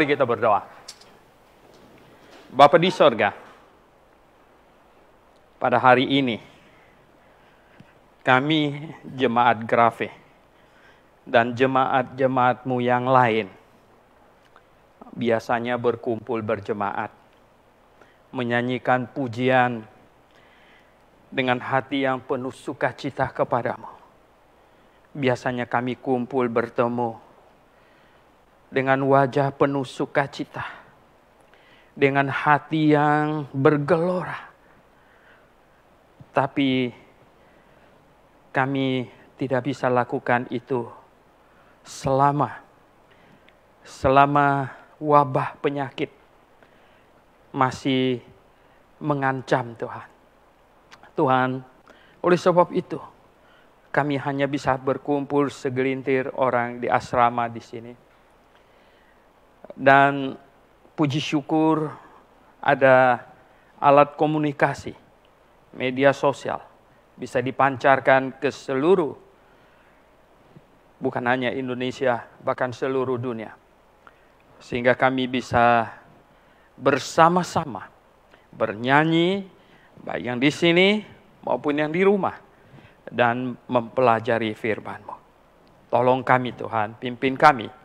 Mari kita berdoa. Bapa di sorga, pada hari ini kami jemaat Grafe dan jemaat-jemaat-Mu yang lain biasanya berkumpul berjemaat, menyanyikan pujian dengan hati yang penuh sukacita kepadamu. Biasanya kami kumpul bertemu dengan wajah penuh sukacita, dengan hati yang bergelora. Tapi kami tidak bisa lakukan itu selama wabah penyakit masih mengancam Tuhan. Tuhan, oleh sebab itu kami hanya bisa berkumpul segelintir orang di asrama di sini. Dan puji syukur ada alat komunikasi, media sosial, bisa dipancarkan ke seluruh, bukan hanya Indonesia, bahkan seluruh dunia. Sehingga kami bisa bersama-sama bernyanyi, baik yang di sini maupun yang di rumah, dan mempelajari firman-Mu. Tolong kami Tuhan, pimpin kami.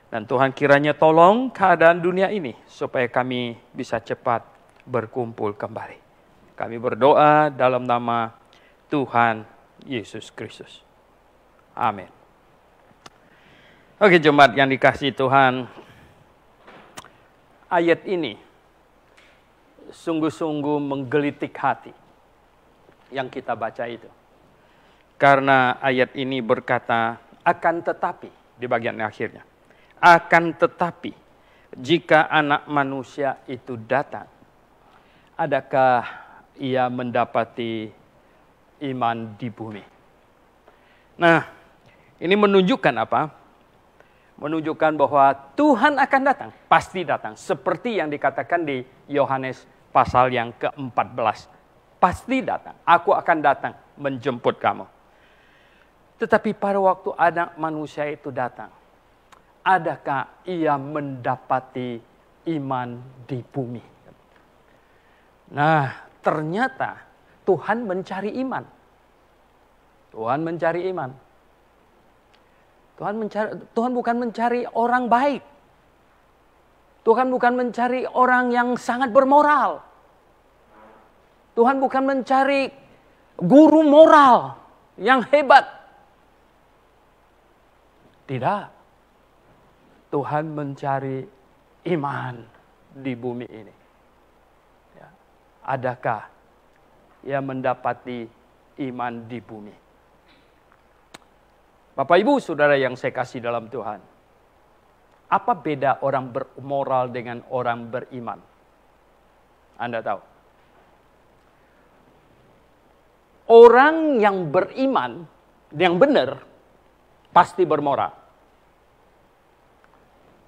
Dan Tuhan kiranya tolong keadaan dunia ini supaya kami bisa cepat berkumpul kembali. Kami berdoa dalam nama Tuhan Yesus Kristus. Amin. Oke jemaat yang dikasihi Tuhan, ayat ini sungguh-sungguh menggelitik hati yang kita baca itu. Karena ayat ini berkata, akan tetapi, di bagian akhirnya. Akan tetapi, jika anak manusia itu datang, adakah ia mendapati iman di bumi? Nah, ini menunjukkan apa? Menunjukkan bahwa Tuhan akan datang, pasti datang. Seperti yang dikatakan di Yohanes pasal yang ke-14. Pasti datang, aku akan datang menjemput kamu. Tetapi pada waktu anak manusia itu datang, adakah ia mendapati iman di bumi? Nah, ternyata Tuhan mencari iman. Tuhan mencari iman. Tuhan bukan mencari orang baik. Tuhan bukan mencari orang yang sangat bermoral. Tuhan bukan mencari guru moral yang hebat. Tidak. Tuhan mencari iman di bumi ini. Ya. Adakah ia mendapati iman di bumi? Bapak Ibu Saudara yang saya kasih dalam Tuhan. Apa beda orang bermoral dengan orang beriman? Anda tahu? Orang yang beriman, yang benar, pasti bermoral.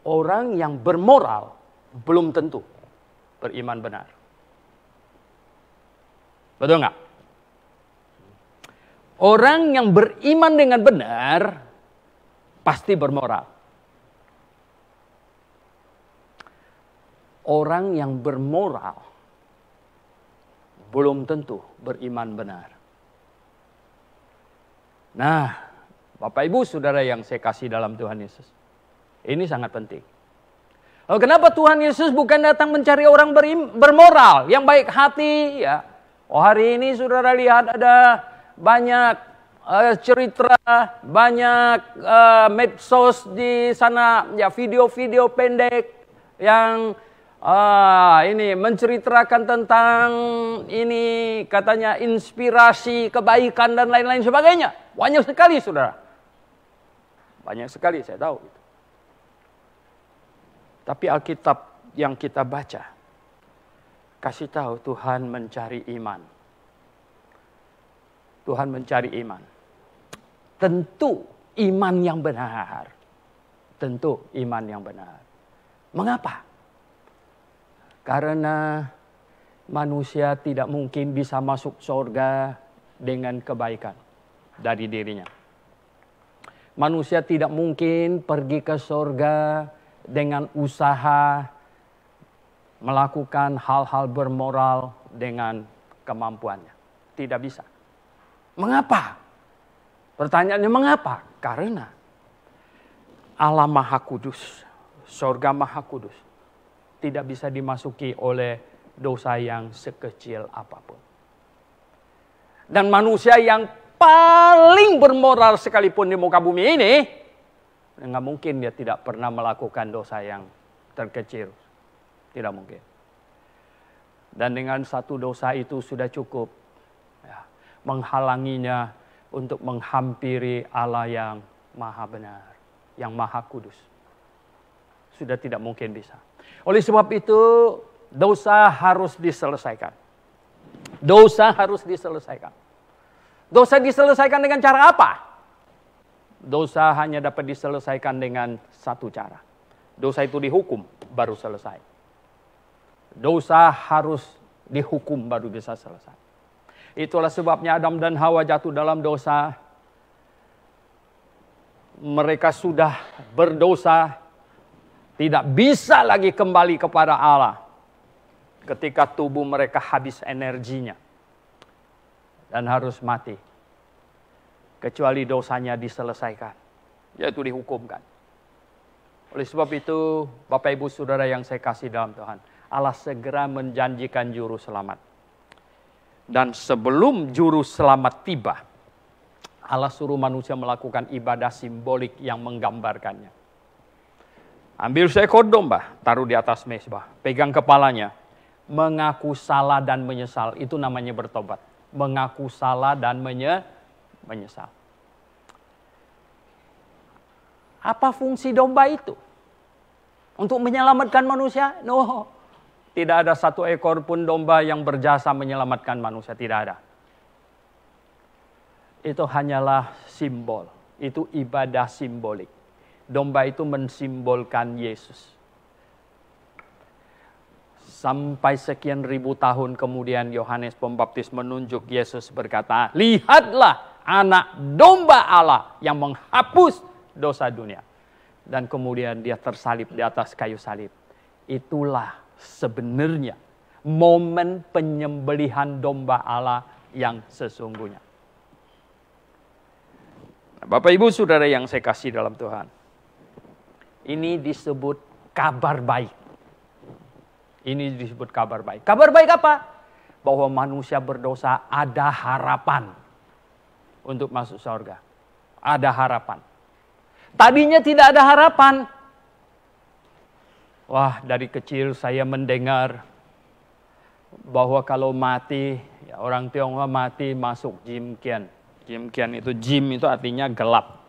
Orang yang bermoral belum tentu beriman benar. Betul nggak? Orang yang beriman dengan benar pasti bermoral. Orang yang bermoral belum tentu beriman benar. Nah, Bapak Ibu Saudara yang saya kasih dalam Tuhan Yesus. Ini sangat penting. Lalu kenapa Tuhan Yesus bukan datang mencari orang bermoral, yang baik hati? Ya. Oh, hari ini saudara lihat ada banyak cerita, banyak medsos di sana, ya video-video pendek yang ini menceritakan tentang ini katanya inspirasi kebaikan dan lain-lain sebagainya. Banyak sekali saudara. Banyak sekali saya tahu. Tapi Alkitab yang kita baca kasih tahu Tuhan mencari iman. Tuhan mencari iman. Tentu iman yang benar. Tentu iman yang benar. Mengapa? Karena manusia tidak mungkin bisa masuk surga dengan kebaikan dari dirinya. Manusia tidak mungkin pergi ke surga dengan usaha melakukan hal-hal bermoral dengan kemampuannya. Tidak bisa. Mengapa? Pertanyaannya mengapa? Karena Allah Maha Kudus, surga Maha Kudus, tidak bisa dimasuki oleh dosa yang sekecil apapun. Dan manusia yang paling bermoral sekalipun di muka bumi ini, nggak mungkin dia tidak pernah melakukan dosa yang terkecil. Tidak mungkin. Dan dengan satu dosa itu sudah cukup ya, menghalanginya untuk menghampiri Allah yang maha benar, yang maha kudus. Sudah tidak mungkin bisa. Oleh sebab itu, dosa harus diselesaikan. Dosa harus diselesaikan. Dosa diselesaikan dengan cara apa? Dosa hanya dapat diselesaikan dengan satu cara. Dosa itu dihukum, baru selesai. Dosa harus dihukum, baru bisa selesai. Itulah sebabnya Adam dan Hawa jatuh dalam dosa. Mereka sudah berdosa, tidak bisa lagi kembali kepada Allah. Ketika tubuh mereka habis energinya. Dan harus mati. Kecuali dosanya diselesaikan. Yaitu dihukumkan. Oleh sebab itu, Bapak Ibu Saudara yang saya kasih dalam Tuhan, Allah segera menjanjikan juru selamat. Dan sebelum juru selamat tiba, Allah suruh manusia melakukan ibadah simbolik yang menggambarkannya. Ambil seekor domba, taruh di atas mezbah, pegang kepalanya, mengaku salah dan menyesal. Itu namanya bertobat. Mengaku salah dan menyesal. Apa fungsi domba itu? Untuk menyelamatkan manusia? No. Tidak ada satu ekor pun domba yang berjasa menyelamatkan manusia. Tidak ada. Itu hanyalah simbol. Itu ibadah simbolik. Domba itu mensimbolkan Yesus. Sampai sekian ribu tahun kemudian Yohanes Pembaptis menunjuk Yesus berkata, lihatlah anak domba Allah yang menghapus dosa dunia. Dan kemudian dia tersalib di atas kayu salib. Itulah sebenarnya momen penyembelihan domba Allah yang sesungguhnya. Bapak Ibu Saudara yang saya kasih dalam Tuhan. Ini disebut kabar baik. Ini disebut kabar baik. Kabar baik apa? Bahwa manusia berdosa ada harapan untuk masuk surga. Ada harapan. Tadinya tidak ada harapan. Wah, dari kecil saya mendengar bahwa kalau mati, ya orang Tionghoa mati masuk Jim Kian. Jim Kian itu, Jim itu artinya gelap.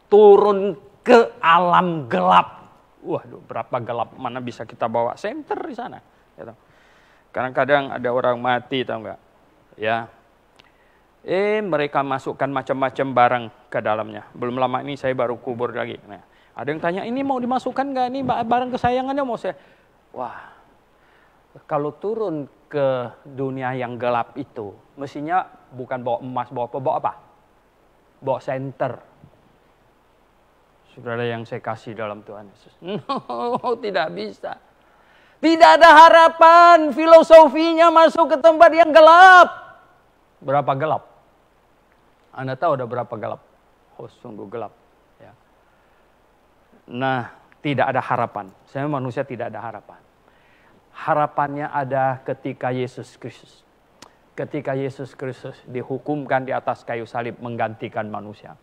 Turun ke alam gelap. Waduh, berapa gelap, mana bisa kita bawa senter di sana. Kadang-kadang ada orang mati, tahu nggak? Ya, mereka masukkan macam-macam barang ke dalamnya. Belum lama ini saya baru kubur lagi. Nah, ada yang tanya, ini mau dimasukkan nggak? Ini barang kesayangannya mau saya. Wah, kalau turun ke dunia yang gelap itu, mestinya bukan bawa emas, bawa apa? Bawa apa? Bawa senter. Saudara yang saya kasih dalam Tuhan Yesus. No, tidak bisa. Tidak ada harapan. Filosofinya masuk ke tempat yang gelap. Berapa gelap? Anda tahu ada berapa gelap? Oh, sungguh gelap. Ya. Nah, tidak ada harapan. Saya manusia tidak ada harapan. Harapannya ada ketika Yesus Kristus. Ketika Yesus Kristus dihukumkan di atas kayu salib menggantikan manusia.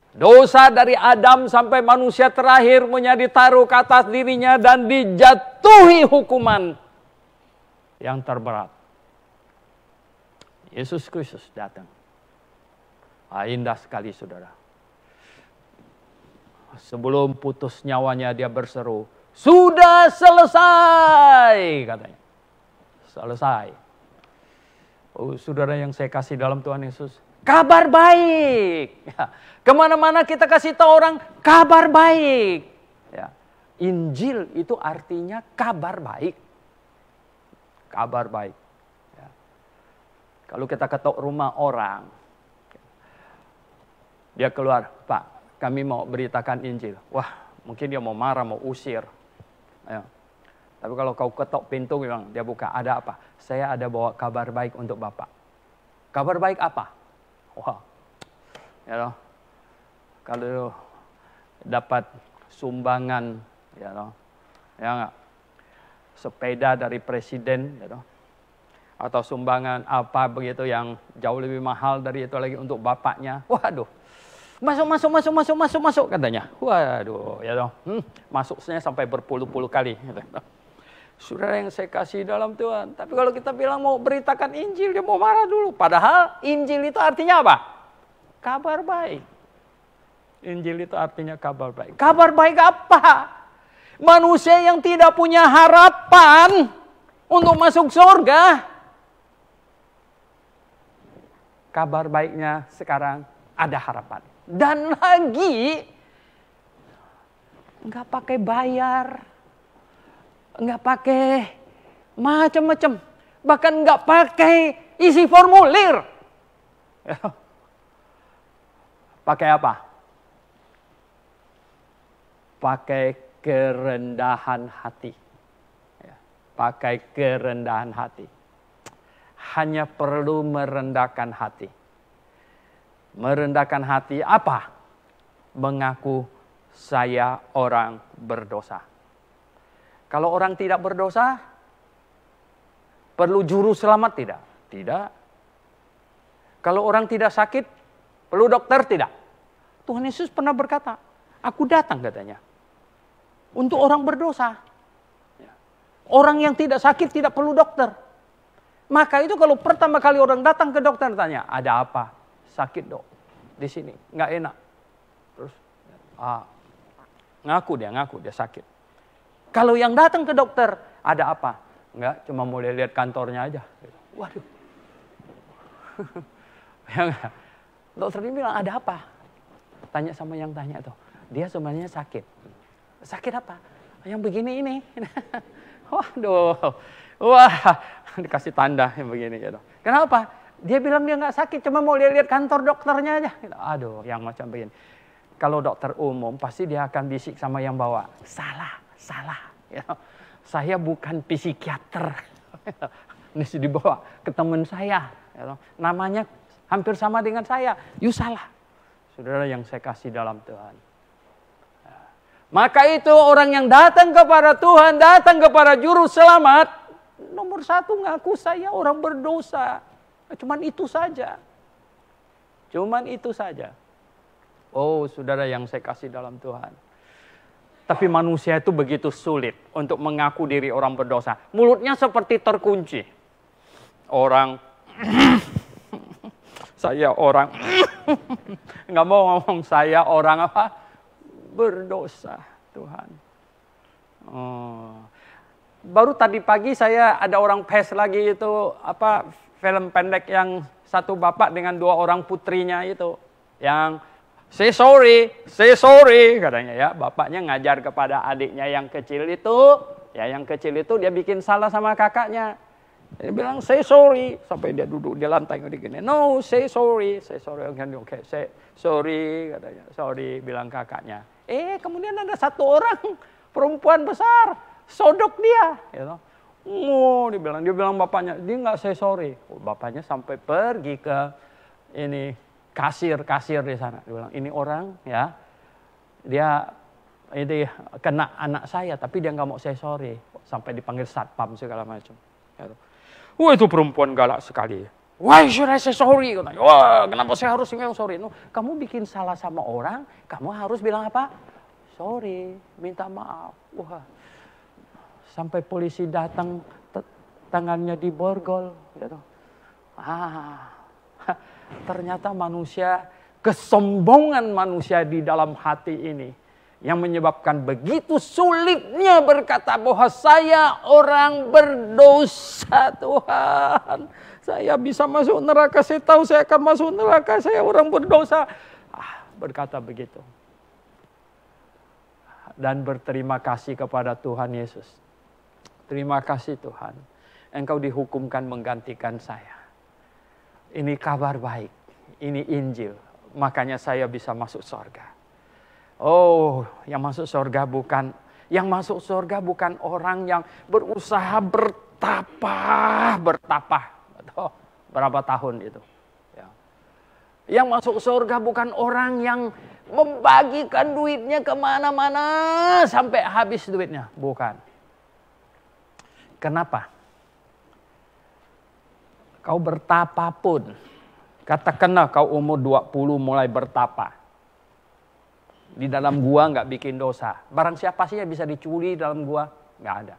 Dosa dari Adam sampai manusia terakhir ditaruh ke atas dirinya dan dijatuhi hukuman yang terberat. Yesus Kristus datang. Indah sekali saudara. Sebelum putus nyawanya dia berseru, sudah selesai katanya. Selesai. Oh, saudara yang saya kasih dalam Tuhan Yesus. Kabar baik. Ya. Kemana-mana kita kasih tahu orang kabar baik. Ya. Injil itu artinya kabar baik. Kabar baik. Ya. Kalau kita ketok rumah orang, dia keluar, Pak, kami mau beritakan Injil. Wah, Mungkin dia mau marah, mau usir. Ya. Tapi kalau kau ketok pintu, dia buka, ada apa? Saya ada bawa kabar baik untuk Bapak. Kabar baik apa? Wah, ya loh. Kalau dapat sumbangan, ya loh, ya enggak, sepeda dari presiden, ya loh, atau sumbangan apa begitu yang jauh lebih mahal dari itu lagi untuk bapaknya, waduh, masuk katanya, waduh, ya loh, masuknya sampai berpuluh-puluh kali. Gitu. Saudara yang saya kasih dalam Tuhan. Tapi kalau kita bilang mau beritakan Injil, dia mau marah dulu. Padahal Injil itu artinya apa? Kabar baik. Injil itu artinya kabar baik. Kabar baik apa? Manusia yang tidak punya harapan untuk masuk surga. Kabar baiknya sekarang ada harapan. Dan lagi, nggak pakai bayar. Nggak pakai macam-macam, bahkan nggak pakai isi formulir. Pakai apa? Pakai kerendahan hati. Pakai kerendahan hati. Hanya perlu merendahkan hati. Merendahkan hati apa? Mengaku saya orang berdosa. Kalau orang tidak berdosa, perlu juru selamat tidak? Tidak. Kalau orang tidak sakit, perlu dokter tidak? Tuhan Yesus pernah berkata, aku datang katanya, untuk orang berdosa. Orang yang tidak sakit tidak perlu dokter. Maka itu kalau pertama kali orang datang ke dokter tanya, ada apa? Sakit dok, di sini, nggak enak. Terus, ngaku dia sakit. Kalau yang datang ke dokter, ada apa? Enggak, cuma mau lihat kantornya aja. Waduh. Ya enggak? Dokter ini bilang, ada apa? Tanya sama yang tanya tuh. Dia sebenarnya sakit. Sakit apa? Yang begini ini. Waduh. Wah, dikasih tanda yang begini gitu. Kenapa? Dia bilang dia nggak sakit, cuma mau lihat kantor dokternya aja. Aduh, yang macam begini. Kalau dokter umum, pasti dia akan bisik sama yang bawa. Salah. Ya. Saya bukan psikiater. Ini dibawa ke teman saya. Ya. Namanya hampir sama dengan saya. You salah. Saudara yang saya kasih dalam Tuhan. Ya. Maka itu orang yang datang kepada Tuhan, datang kepada Juru Selamat. Nomor satu ngaku saya orang berdosa. Cuman itu saja. Oh saudara yang saya kasih dalam Tuhan. Tapi manusia itu begitu sulit untuk mengaku diri orang berdosa. Mulutnya seperti terkunci. Orang, saya orang, nggak mau ngomong saya orang apa? Berdosa, Tuhan. Oh. Baru tadi pagi saya ada orang pes lagi itu, apa film pendek yang satu bapak dengan dua orang putrinya itu. Yang say sorry katanya ya. Bapaknya ngajar kepada adiknya yang kecil itu. Ya yang kecil itu dia bikin salah sama kakaknya. Dia bilang say sorry. Sampai dia duduk di lantai gini. No, say sorry. Okay, say sorry katanya. Sorry bilang kakaknya. Kemudian ada satu orang perempuan besar. Sodok dia. Gitu. Dia bilang bapaknya. Dia nggak say sorry. Bapaknya sampai pergi ke ini. Kasir di sana. Dia bilang, ini orang ya, dia ini kena anak saya, tapi dia nggak mau say sorry. Sampai dipanggil satpam segala macam. Wah itu perempuan galak sekali. Why should I say sorry? Wah kenapa saya harus bilang sorry? No, kamu bikin salah sama orang, kamu harus bilang apa? Sorry, minta maaf. Wah, sampai polisi datang, tangannya diborgol. Gitu. Ternyata manusia, kesombongan manusia di dalam hati ini yang menyebabkan begitu sulitnya berkata bahwa saya orang berdosa Tuhan. Saya bisa masuk neraka, saya tahu saya akan masuk neraka, saya orang berdosa. Berkata begitu. Dan berterima kasih kepada Tuhan Yesus. Terima kasih Tuhan, Engkau dihukumkan menggantikan saya. Ini kabar baik, ini Injil, makanya saya bisa masuk surga. Oh, yang masuk surga bukan orang yang berusaha bertapa. Oh, berapa tahun itu. Ya. Yang masuk surga bukan orang yang membagikan duitnya kemana-mana sampai habis duitnya. Bukan. Kenapa? Kau bertapa pun. Katakanlah kau umur 20 mulai bertapa. Di dalam gua nggak bikin dosa. Barang siapa sih yang bisa dicuri dalam gua? Nggak ada.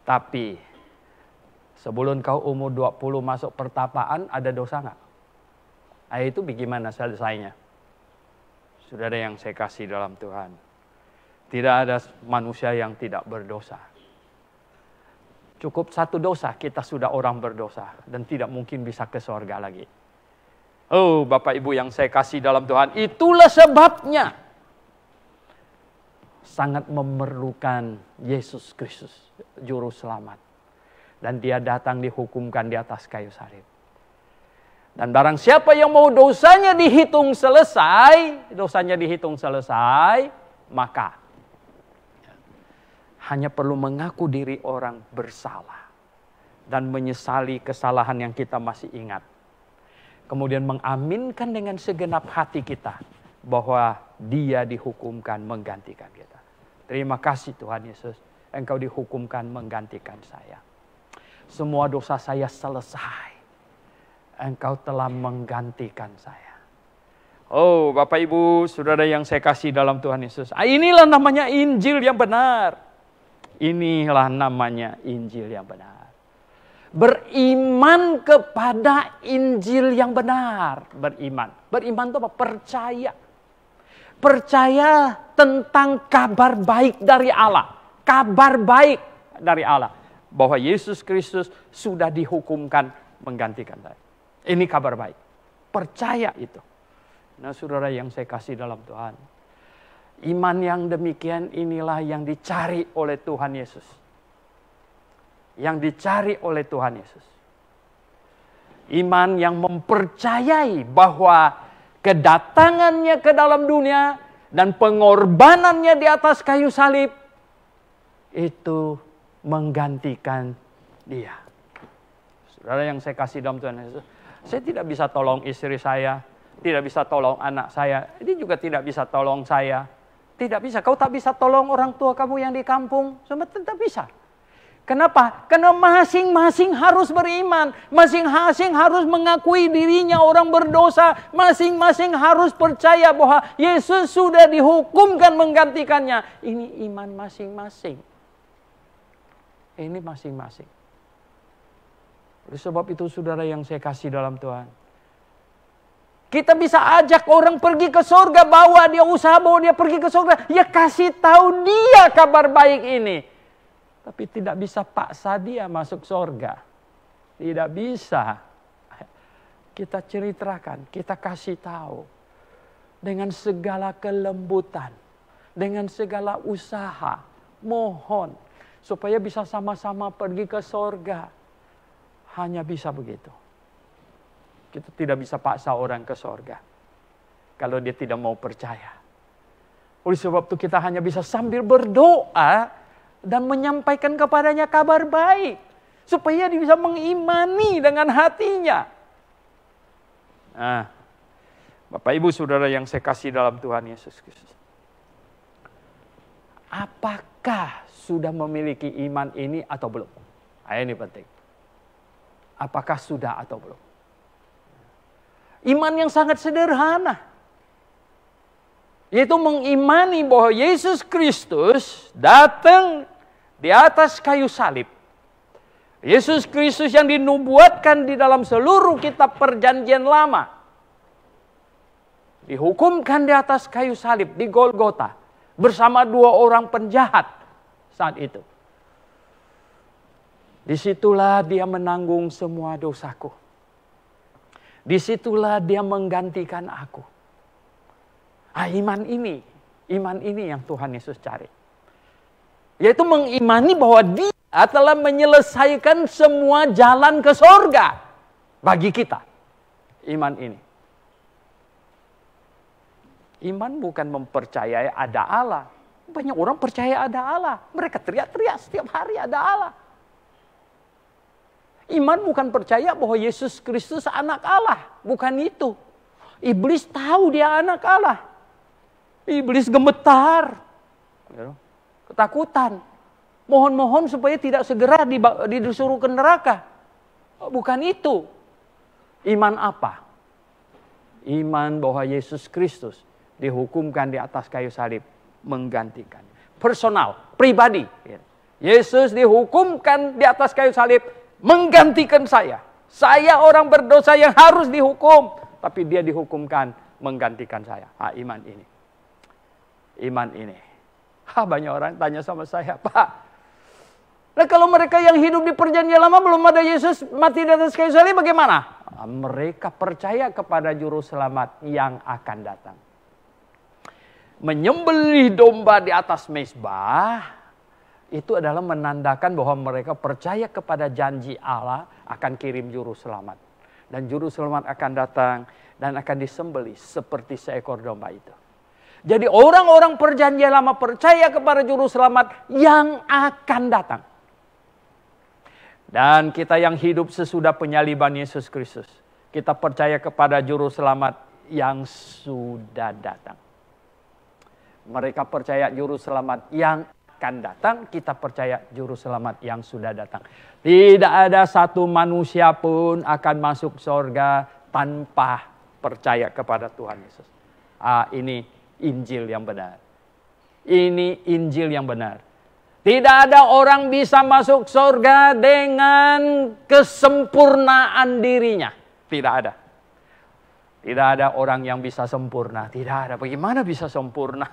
Tapi sebelum kau umur 20 masuk pertapaan, ada dosa nggak? Itu bagaimana selesainya? Saudara yang saya kasih dalam Tuhan. Tidak ada manusia yang tidak berdosa. Cukup satu dosa, kita sudah orang berdosa. Dan tidak mungkin bisa ke surga lagi. Oh, Bapak Ibu yang saya kasih dalam Tuhan, itulah sebabnya sangat memerlukan Yesus Kristus, Juru Selamat. Dan dia datang dihukumkan di atas kayu salib. Dan barang siapa yang mau dosanya dihitung selesai, maka hanya perlu mengaku diri orang bersalah. Dan menyesali kesalahan yang kita masih ingat. Kemudian mengaminkan dengan segenap hati kita bahwa dia dihukumkan menggantikan kita. Terima kasih Tuhan Yesus, Engkau dihukumkan menggantikan saya. Semua dosa saya selesai. Engkau telah menggantikan saya. Oh Bapak Ibu, Saudara yang saya kasih dalam Tuhan Yesus. Inilah namanya Injil yang benar. Inilah namanya Injil yang benar. Beriman kepada Injil yang benar. Beriman itu apa? Percaya. Percaya tentang kabar baik dari Allah. Kabar baik dari Allah. Bahwa Yesus Kristus sudah dihukumkan menggantikan saya. Ini kabar baik. Percaya itu. Nah saudara yang saya kasih dalam Tuhan. Iman yang demikian inilah yang dicari oleh Tuhan Yesus. Yang dicari oleh Tuhan Yesus. Iman yang mempercayai bahwa kedatangannya ke dalam dunia dan pengorbanannya di atas kayu salib itu menggantikan dia. Saudara yang saya kasih dalam Tuhan Yesus, saya tidak bisa tolong istri saya, tidak bisa tolong anak saya, ini juga tidak bisa tolong saya. Tidak bisa, kau tak bisa tolong orang tua kamu yang di kampung, semua tidak bisa. Kenapa? Karena masing-masing harus beriman. Masing-masing harus mengakui dirinya orang berdosa. Masing-masing harus percaya bahwa Yesus sudah dihukumkan menggantikannya. Ini iman masing-masing. Ini masing-masing. Oleh sebab itu saudara yang saya kasih dalam Tuhan. Kita bisa ajak orang pergi ke surga. Bawa dia usaha, bawa dia pergi ke surga. Ya kasih tahu dia kabar baik ini. Tapi tidak bisa paksa dia masuk surga. Tidak bisa. Kita ceritakan, kita kasih tahu. Dengan segala kelembutan. Dengan segala usaha. Mohon. Supaya bisa sama-sama pergi ke surga. Hanya bisa begitu. Kita tidak bisa paksa orang ke surga. Kalau dia tidak mau percaya. Oleh sebab itu kita hanya bisa sambil berdoa. Dan menyampaikan kepadanya kabar baik. Supaya dia bisa mengimani dengan hatinya. Nah, Bapak Ibu Saudara yang saya kasih dalam Tuhan Yesus Kristus. Apakah sudah memiliki iman ini atau belum? Nah, ini penting. Apakah sudah atau belum? Iman yang sangat sederhana. Yaitu mengimani bahwa Yesus Kristus datang di atas kayu salib. Yesus Kristus yang dinubuatkan di dalam seluruh kitab perjanjian lama. Dihukumkan di atas kayu salib di Golgota. Bersama dua orang penjahat saat itu. Disitulah dia menanggung semua dosaku. Disitulah dia menggantikan aku. Iman ini yang Tuhan Yesus cari. Yaitu mengimani bahwa dia telah menyelesaikan semua jalan ke surga bagi kita. Iman ini. Iman bukan mempercayai ada Allah. Banyak orang percaya ada Allah. Mereka teriak-teriak setiap hari ada Allah. Iman bukan percaya bahwa Yesus Kristus anak Allah. Bukan itu. Iblis tahu dia anak Allah. Iblis gemetar. Ketakutan. Mohon-mohon supaya tidak segera disuruh ke neraka. Bukan itu. Iman apa? Iman bahwa Yesus Kristus dihukumkan di atas kayu salib. Menggantikan. Personal, pribadi. Yesus dihukumkan di atas kayu salib. Menggantikan saya. Saya orang berdosa yang harus dihukum. Tapi dia dihukumkan menggantikan saya. Iman ini. Iman ini. Banyak orang tanya sama saya, Pak. Nah, kalau mereka yang hidup di perjanjian lama belum ada Yesus mati di atas kayu salib bagaimana? Mereka percaya kepada juru selamat yang akan datang. Menyembelih domba di atas mezbah itu adalah menandakan bahwa mereka percaya kepada janji Allah akan kirim juru selamat. Dan juru selamat akan datang dan akan disembelih seperti seekor domba itu. Jadi orang-orang perjanjian lama percaya kepada juru selamat yang akan datang. Dan kita yang hidup sesudah penyaliban Yesus Kristus, kita percaya kepada juru selamat yang sudah datang. Mereka percaya juru selamat yang akan datang, kita percaya juru selamat yang sudah datang. Tidak ada satu manusia pun akan masuk surga tanpa percaya kepada Tuhan Yesus. Ini Injil yang benar. Ini Injil yang benar. Tidak ada orang bisa masuk surga dengan kesempurnaan dirinya. Tidak ada. Tidak ada orang yang bisa sempurna. Tidak ada. Bagaimana bisa sempurna?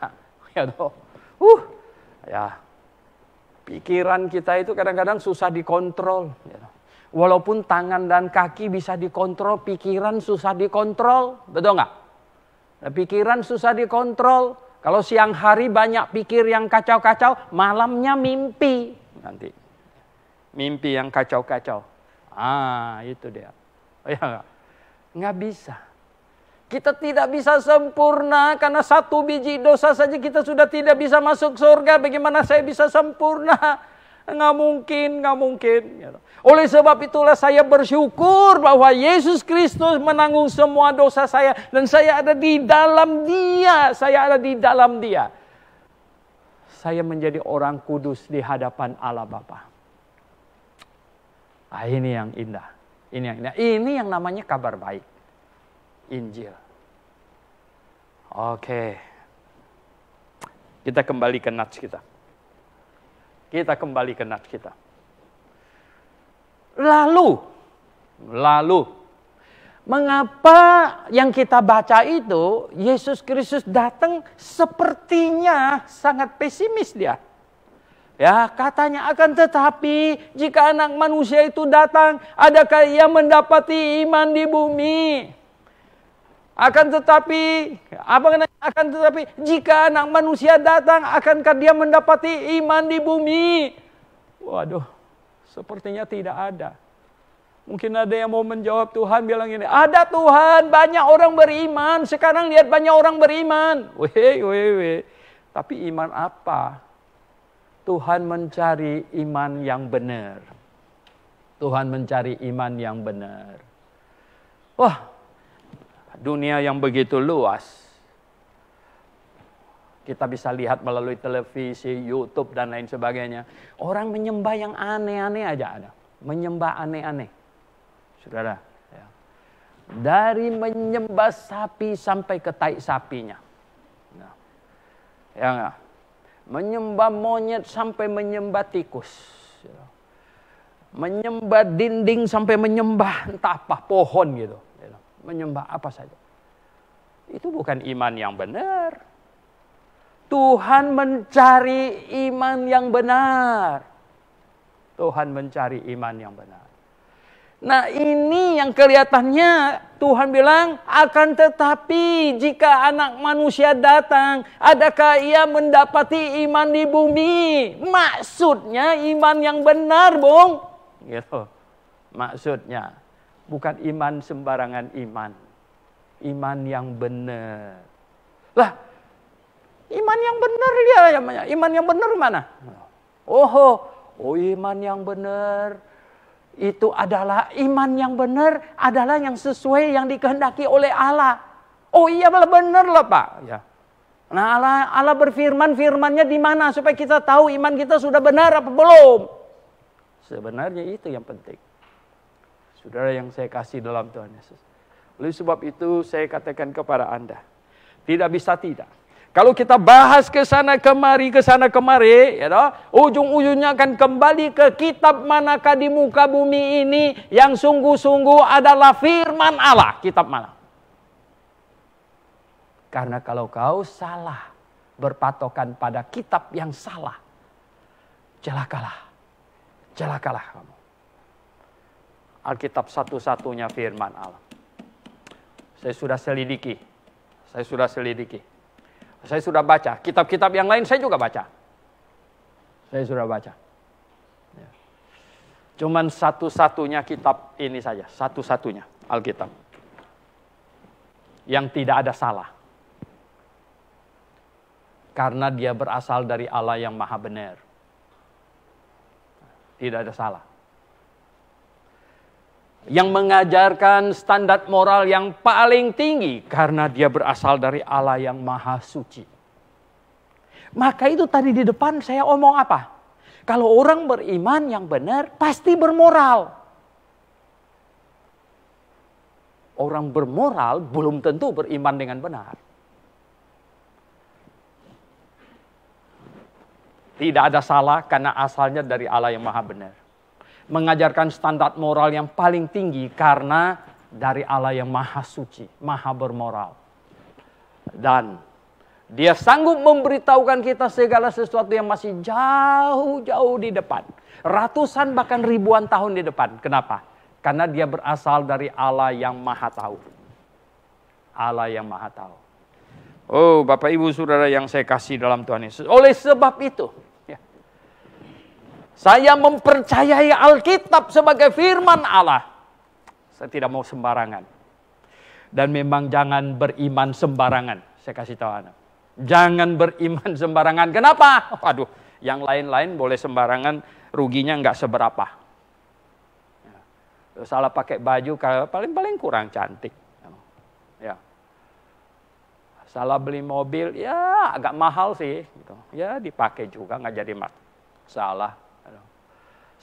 Ya, pikiran kita itu kadang-kadang susah dikontrol. Walaupun tangan dan kaki bisa dikontrol, pikiran susah dikontrol. Betul nggak? Nah, pikiran susah dikontrol. Kalau siang hari banyak pikir yang kacau-kacau, malamnya mimpi. Nanti mimpi yang kacau-kacau. Itu dia. Ya, nggak bisa. Kita tidak bisa sempurna karena satu biji dosa saja kita sudah tidak bisa masuk surga. Bagaimana saya bisa sempurna? Nggak mungkin, nggak mungkin. Oleh sebab itulah saya bersyukur bahwa Yesus Kristus menanggung semua dosa saya. Dan saya ada di dalam Dia. Saya ada di dalam Dia. Saya menjadi orang kudus di hadapan Allah Bapa. Ini yang indah. Ini yang indah. Ini yang namanya kabar baik. Injil. Oke. Kita kembali ke nats kita. Kita kembali ke nats kita. Lalu, mengapa yang kita baca itu, Yesus Kristus datang sepertinya sangat pesimis dia. Ya, katanya akan tetapi jika anak manusia itu datang, adakah ia mendapati iman di bumi? Akan tetapi jika anak manusia datang, akankah dia mendapati iman di bumi? Waduh, sepertinya tidak ada. Mungkin ada yang mau menjawab, Tuhan bilang ini, ada Tuhan, banyak orang beriman. Sekarang lihat banyak orang beriman. Tapi iman apa? Tuhan mencari iman yang benar. Tuhan mencari iman yang benar. Wah, dunia yang begitu luas. Kita bisa lihat melalui televisi, YouTube, dan lain sebagainya. Orang menyembah yang aneh-aneh aja ada. Menyembah aneh-aneh. Saudara. Ya. Dari menyembah sapi sampai ke tai sapinya. Nah. Ya enggak? Menyembah monyet sampai menyembah tikus. Ya. Menyembah dinding sampai menyembah entah apa, pohon gitu. Ya. Menyembah apa saja. Itu bukan iman yang benar. Tuhan mencari iman yang benar. Tuhan mencari iman yang benar. Nah, ini yang kelihatannya Tuhan bilang, akan tetapi jika anak manusia datang, adakah ia mendapati iman di bumi? Maksudnya iman yang benar, Bung. Gitu. Maksudnya bukan iman sembarangan iman. Iman yang benar. Lah, iman yang benar dia namanya. Iman yang benar mana? Oh, iman yang benar itu adalah iman yang benar adalah yang sesuai yang dikehendaki oleh Allah. Oh iya benar lah Pak. Ya. Nah Allah berfirman, firmannya di mana supaya kita tahu iman kita sudah benar apa belum. Sebenarnya itu yang penting. Saudara yang saya kasih dalam Tuhan Yesus. Oleh sebab itu saya katakan kepada Anda, tidak bisa tidak. Kalau kita bahas ke sana kemari, ya toh, ujung-ujungnya akan kembali ke kitab manakah di muka bumi ini yang sungguh-sungguh adalah firman Allah. Kitab mana? Karena kalau kau salah berpatokan pada kitab yang salah, celakalah kamu. Alkitab satu-satunya firman Allah. Saya sudah selidiki. Saya sudah baca. Kitab-kitab yang lain saya juga baca. Saya sudah baca. Ya. Cuman satu-satunya kitab ini saja. Satu-satunya Alkitab. Yang tidak ada salah. Karena dia berasal dari Allah yang maha benar. Tidak ada salah. Yang mengajarkan standar moral yang paling tinggi karena dia berasal dari Allah yang maha suci. Maka itu tadi di depan saya omong apa? Kalau orang beriman yang benar pasti bermoral. Orang bermoral belum tentu beriman dengan benar. Tidak ada salah karena asalnya dari Allah yang maha benar. Mengajarkan standar moral yang paling tinggi karena dari Allah yang maha suci, maha bermoral. Dan dia sanggup memberitahukan kita segala sesuatu yang masih jauh-jauh di depan. Ratusan bahkan ribuan tahun di depan. Kenapa? Karena dia berasal dari Allah yang maha tahu. Allah yang maha tahu. Oh Bapak Ibu Saudara yang saya kasih dalam Tuhan Yesus. Oleh sebab itu, saya mempercayai Alkitab sebagai firman Allah. Saya tidak mau sembarangan. Dan memang jangan beriman sembarangan. Saya kasih tahu Anda. Jangan beriman sembarangan. Kenapa? Waduh, yang lain-lain boleh sembarangan, ruginya nggak seberapa. Salah pakai baju, paling-paling kurang cantik. Ya. Salah beli mobil, ya agak mahal sih. Gitu. Ya dipakai juga, nggak jadi salah.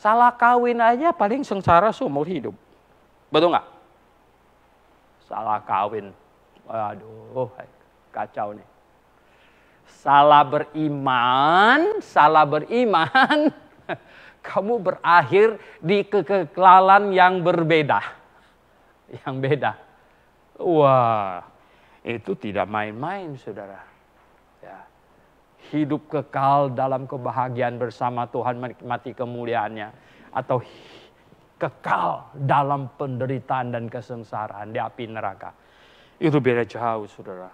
Salah kawin aja paling sengsara seumur hidup. Betul nggak? Salah kawin. Waduh, kacau nih. Salah beriman, kamu berakhir di kekekalan yang berbeda. Yang beda. Wah, itu tidak main-main, saudara. Ya. Hidup kekal dalam kebahagiaan bersama Tuhan menikmati kemuliaannya. Atau kekal dalam penderitaan dan kesengsaraan di api neraka. Itu beda jauh, saudara.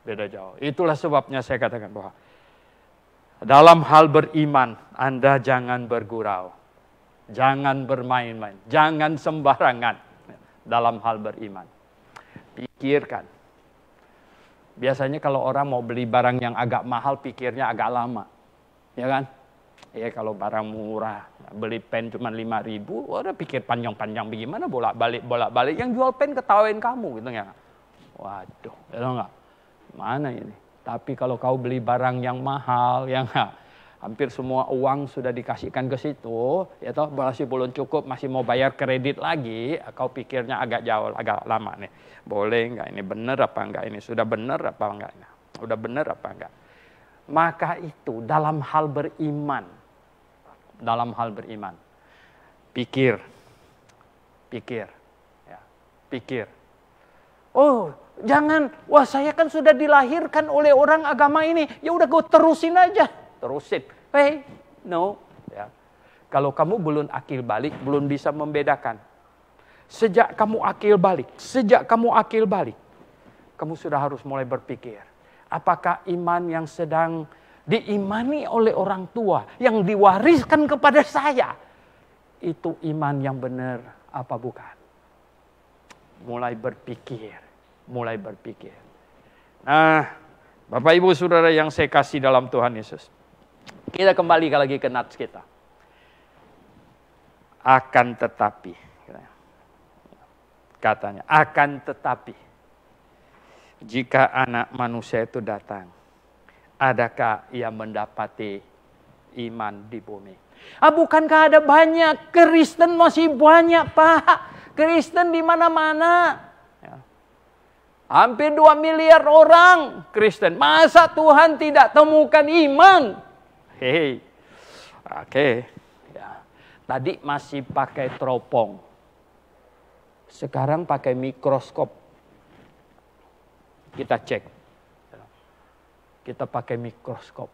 Beda jauh. Itulah sebabnya saya katakan bahwa dalam hal beriman, Anda jangan bergurau. Jangan bermain-main. Jangan sembarangan dalam hal beriman. Pikirkan. Biasanya kalau orang mau beli barang yang agak mahal, pikirnya agak lama. Ya kan? Ya kalau barang murah, beli pen cuma 5.000, udah pikir panjang-panjang bagaimana bolak-balik. Yang jual pen ketawain kamu gitu ya. Waduh, ya enggak? Mana ini? Tapi kalau kau beli barang yang mahal, yang hampir semua uang sudah dikasihkan ke situ, ya toh masih belum cukup, masih mau bayar kredit lagi, kau pikirnya agak jauh, agak lama nih. Boleh enggak ini, benar apa enggak ini, sudah benar apa enggak ini, udah benar apa enggak. Maka itu dalam hal beriman, pikir, ya, pikir. Oh, jangan, wah saya kan sudah dilahirkan oleh orang agama ini, ya udah gue terusin aja. Terusin. Hey, no. Ya. Kalau kamu belum akil balik, belum bisa membedakan. Sejak kamu akil balik, kamu sudah harus mulai berpikir. Apakah iman yang sedang diimani oleh orang tua, yang diwariskan kepada saya, itu iman yang benar apa bukan? Mulai berpikir. Nah, Bapak Ibu Saudara yang saya kasih dalam Tuhan Yesus. Kita kembali lagi ke nats kita. Akan tetapi. Katanya, akan tetapi. Jika anak manusia itu datang, adakah ia mendapati iman di bumi? Bukankah ada banyak Kristen, masih banyak Pak. Kristen di mana-mana. Hampir 2 miliar orang Kristen. Masa Tuhan tidak temukan iman? Hei, oke. Ya. Tadi masih pakai teropong. Sekarang pakai mikroskop. Kita cek. Kita pakai mikroskop.